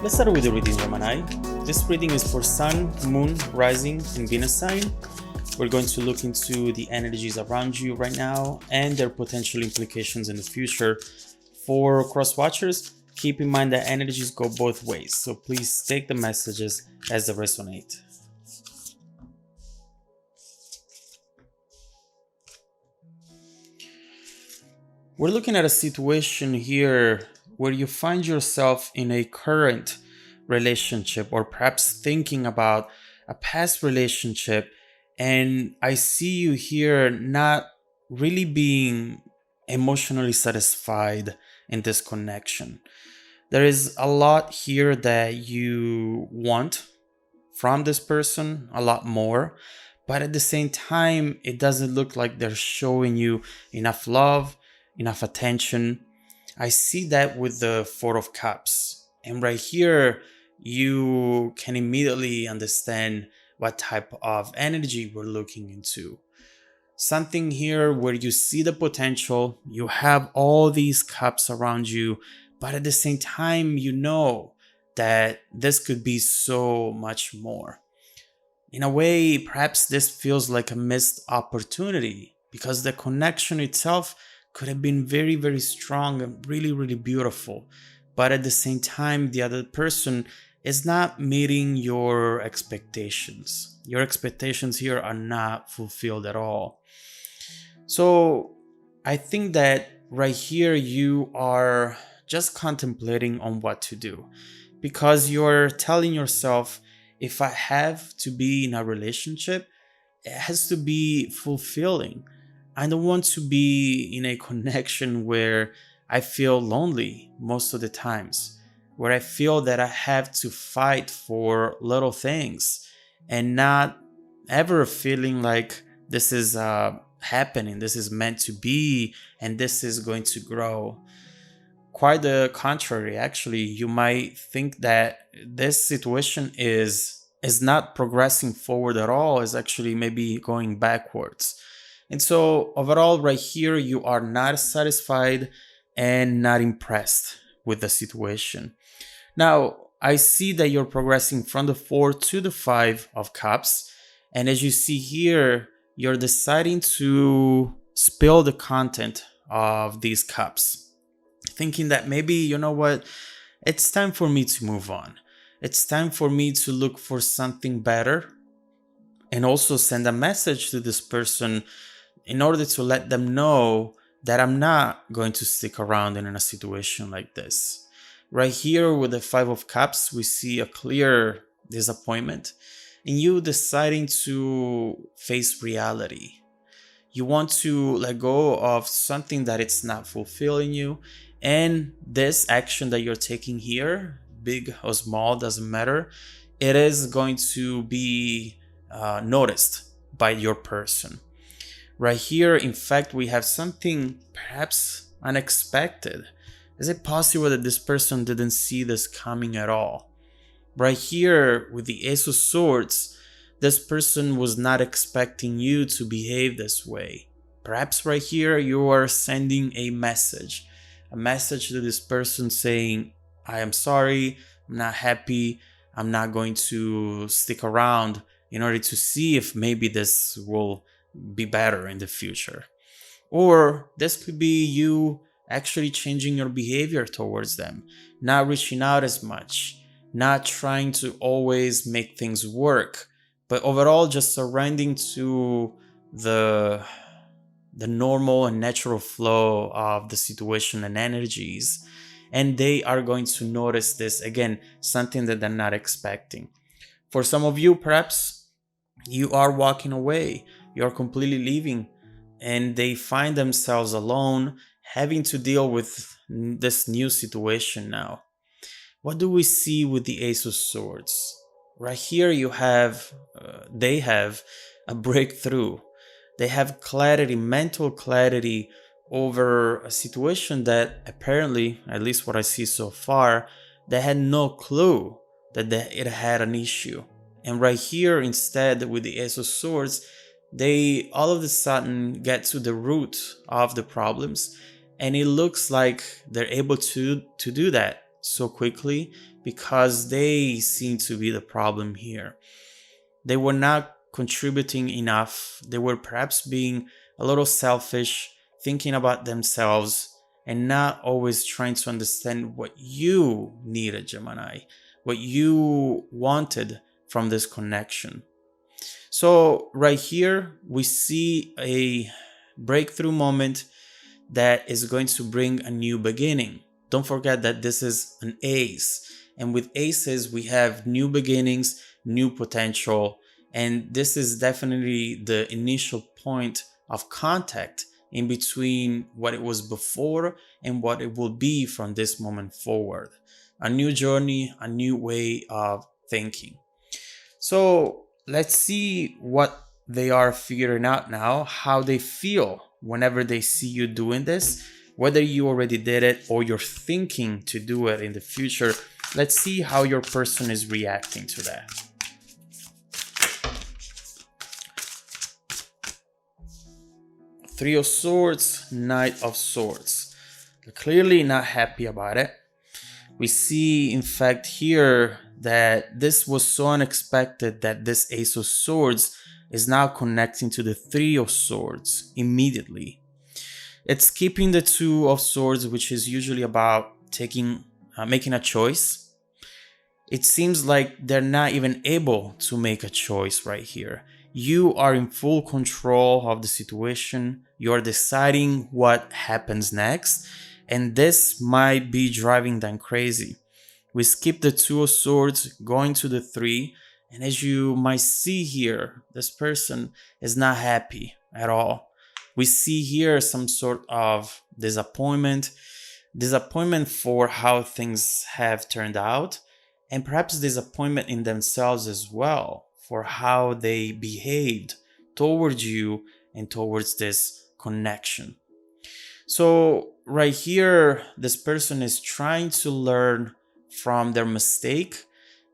Let's start with the reading, Gemini. This reading is for Sun, Moon, Rising, and Venus sign. We're going to look into the energies around you right now and their potential implications in the future. For cross watchers, keep in mind that energies go both ways, so please take the messages as they resonate. We're looking at a situation here where you find yourself in a current relationship, or perhaps thinking about a past relationship, and I see you here not really being emotionally satisfied in this connection. There is a lot here that you want from this person, a lot more, but at the same time, it doesn't look like they're showing you enough love, enough attention. I see that with the Four of Cups. And right here, you can immediately understand what type of energy we're looking into. Something here where you see the potential, you have all these cups around you, but at the same time, you know that this could be so much more. In a way, perhaps this feels like a missed opportunity because the connection itself could have been very, very strong and really, really beautiful. But at the same time, the other person is not meeting your expectations. Your expectations here are not fulfilled at all. So I think that right here you are just contemplating on what to do, because you're telling yourself, if I have to be in a relationship, it has to be fulfilling. I don't want to be in a connection where I feel lonely most of the times, where I feel that I have to fight for little things and not ever feeling like this is happening, this is meant to be, and this is going to grow. Quite the contrary, actually. You might think that this situation is not progressing forward at all, is actually maybe going backwards. And so overall right here, you are not satisfied and not impressed with the situation. Now, I see that you're progressing from the 4 to the 5 of Cups. And as you see here, you're deciding to spill the content of these cups, thinking that maybe, you know what, it's time for me to move on. It's time for me to look for something better, and also send a message to this person in order to let them know that I'm not going to stick around in a situation like this. Right here with the 5 of Cups, we see a clear disappointment in you deciding to face reality. You want to let go of something that it's not fulfilling you, and this action that you're taking here, big or small, doesn't matter, it is going to be noticed by your person. Right here, in fact, we have something perhaps unexpected. Is it possible that this person didn't see this coming at all? Right here, with the Ace of Swords, this person was not expecting you to behave this way. Perhaps right here, you are sending a message to this person saying, I am sorry, I'm not happy, I'm not going to stick around in order to see if maybe this will be better in the future. Or this could be you actually changing your behavior towards them, not reaching out as much, not trying to always make things work, but overall just surrendering to the normal and natural flow of the situation and energies. And they are going to notice this, again, something that they're not expecting. For some of you, perhaps you are walking away, you're completely leaving, and they find themselves alone, having to deal with this new situation now. What do we see with the Ace of Swords? Right here you have, they have a breakthrough. They have clarity, mental clarity over a situation that apparently, at least what I see so far, they had no clue that it had an issue. And right here, instead, with the Ace of Swords, they all of a sudden get to the root of the problems, and it looks like they're able to do that. so quickly because they seem to be the problem here. They were not contributing enough. They were perhaps being a little selfish, thinking about themselves, and not always trying to understand what you needed, Gemini, what you wanted from this connection. So, right here, we see a breakthrough moment that is going to bring a new beginning. Don't forget that this is an ace. And with aces, we have new beginnings, new potential. And this is definitely the initial point of contact in between what it was before and what it will be from this moment forward. A new journey, a new way of thinking. So let's see what they are figuring out now, how they feel whenever they see you doing this, whether you already did it or you're thinking to do it in the future. Let's see how your person is reacting to that. Three of Swords, Knight of Swords. They're clearly not happy about it. We see, in fact, here that this was so unexpected that this Ace of Swords is now connecting to the Three of Swords immediately. It's keeping the Two of Swords, which is usually about making a choice. It seems like they're not even able to make a choice right here. You are in full control of the situation. You're deciding what happens next. And this might be driving them crazy. We skip the Two of Swords, going to the Three. And as you might see here, this person is not happy at all. We see here some sort of disappointment for how things have turned out, and perhaps disappointment in themselves as well for how they behaved towards you and towards this connection. So right here, this person is trying to learn from their mistake,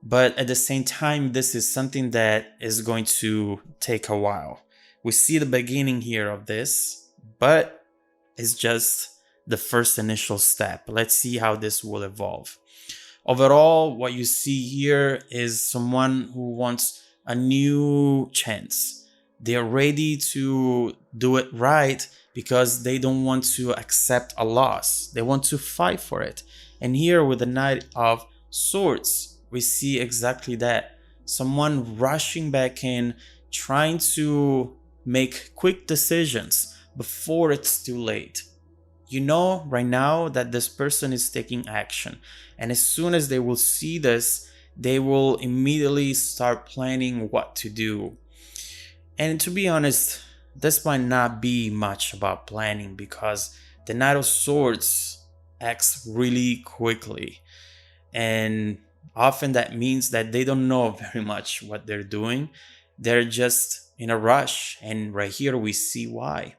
but at the same time, this is something that is going to take a while. We see the beginning here of this, but it's just the first initial step. Let's see how this will evolve. Overall, what you see here is someone who wants a new chance. They're ready to do it right because they don't want to accept a loss. They want to fight for it. And here with the Knight of Swords, we see exactly that. Someone rushing back in, trying to make quick decisions before it's too late. You know right now that this person is taking action. And as soon as they will see this, they will immediately start planning what to do. And to be honest, this might not be much about planning because the Knight of Swords acts really quickly. And often that means that they don't know very much what they're doing. They're just in a rush. And right here we see why.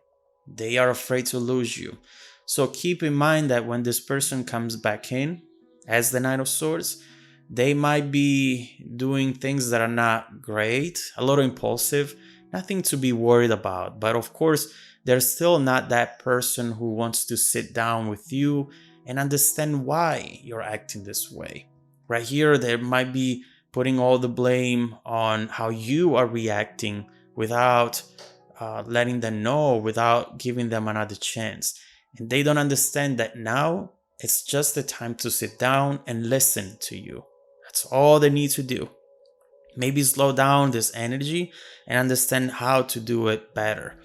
They are afraid to lose you. So keep in mind that when this person comes back in as the Knight of Swords, they might be doing things that are not great, a little impulsive, nothing to be worried about. But of course, they're still not that person who wants to sit down with you and understand why you're acting this way. Right here, they might be putting all the blame on how you are reacting without letting them know, without giving them another chance. And they don't understand that now it's just the time to sit down and listen to you. That's all they need to do. Maybe slow down this energy and understand how to do it better.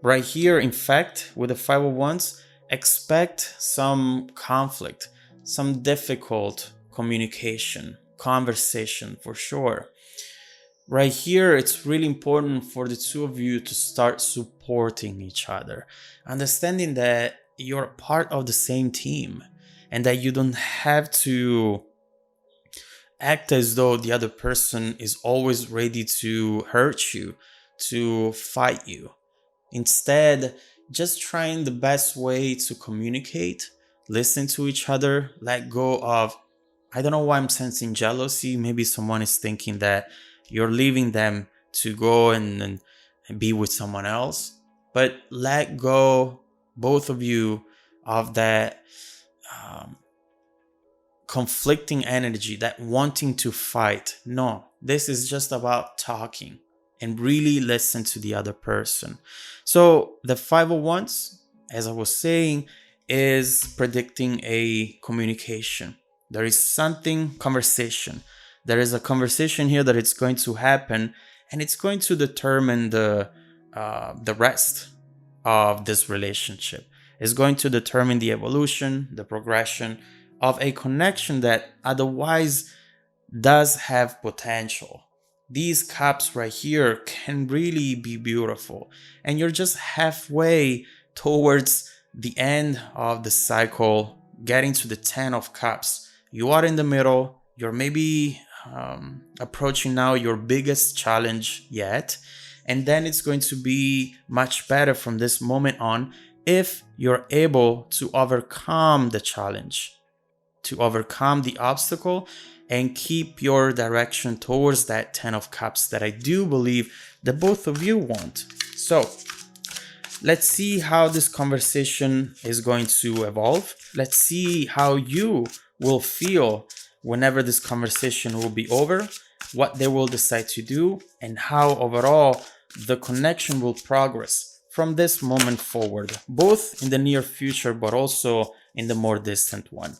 Right here, in fact, with the Five of Wands, expect some conflict, some difficult communication, conversation for sure. Right here, it's really important for the two of you to start supporting each other, understanding that you're part of the same team and that you don't have to act as though the other person is always ready to hurt you, to fight you. Instead, just trying the best way to communicate, listen to each other, let go of, I don't know why I'm sensing jealousy. Maybe someone is thinking that you're leaving them to go and be with someone else. But let go, both of you, of that conflicting energy, that wanting to fight. No, this is just about talking and really listen to the other person. So the 501s, as I was saying, is predicting a communication. There is something, conversation. There is a conversation here that it's going to happen, and it's going to determine the rest of this relationship. It's going to determine the evolution, the progression of a connection that otherwise does have potential. These cups right here can really be beautiful, and you're just halfway towards the end of the cycle, getting to the 10 of cups. You are in the middle. You're maybe approaching now your biggest challenge yet, and then it's going to be much better from this moment on if you're able to overcome the challenge, to overcome the obstacle, and keep your direction towards that 10 of cups that I do believe that both of you want. So let's see how this conversation is going to evolve. Let's see how you will feel whenever this conversation will be over, what they will decide to do, and how overall the connection will progress from this moment forward, both in the near future but also in the more distant one.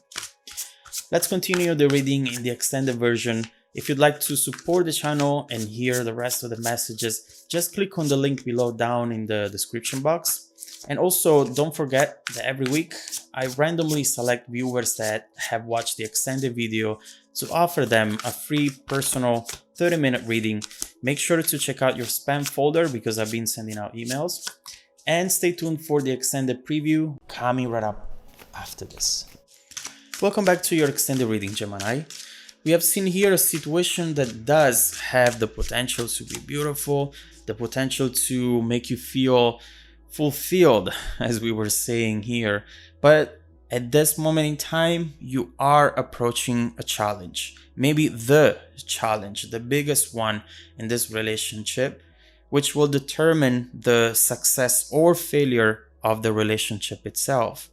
Let's continue the reading in the extended version. If you'd like to support the channel and hear the rest of the messages, just click on the link below down in the description box. And also don't forget that every week I randomly select viewers that have watched the extended video to offer them a free personal 30-minute reading. Make sure to check out your spam folder because I've been sending out emails. And stay tuned for the extended preview coming right up after this. Welcome back to your extended reading, Gemini. We have seen here a situation that does have the potential to be beautiful, the potential to make you feel fulfilled, as we were saying here. But at this moment in time, you are approaching a challenge, maybe the challenge, the biggest one in this relationship, which will determine the success or failure of the relationship itself.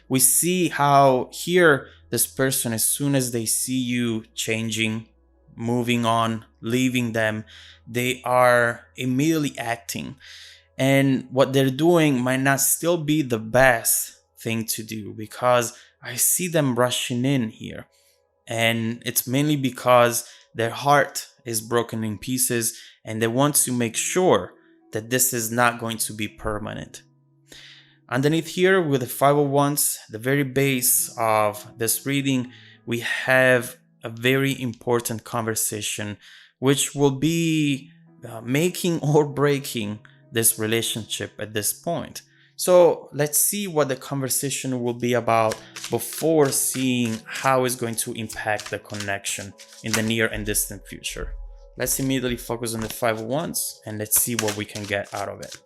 We see how here this person, as soon as they see you changing, moving on, leaving them, they are immediately acting. And what they're doing might not still be the best thing to do, because I see them rushing in here. And it's mainly because their heart is broken in pieces and they want to make sure that this is not going to be permanent. Underneath here with the 501s, the very base of this reading, we have a very important conversation which will be making or breaking this relationship at this point. So let's see what the conversation will be about before seeing how it's going to impact the connection in the near and distant future. Let's immediately focus on the 501s and let's see what we can get out of it.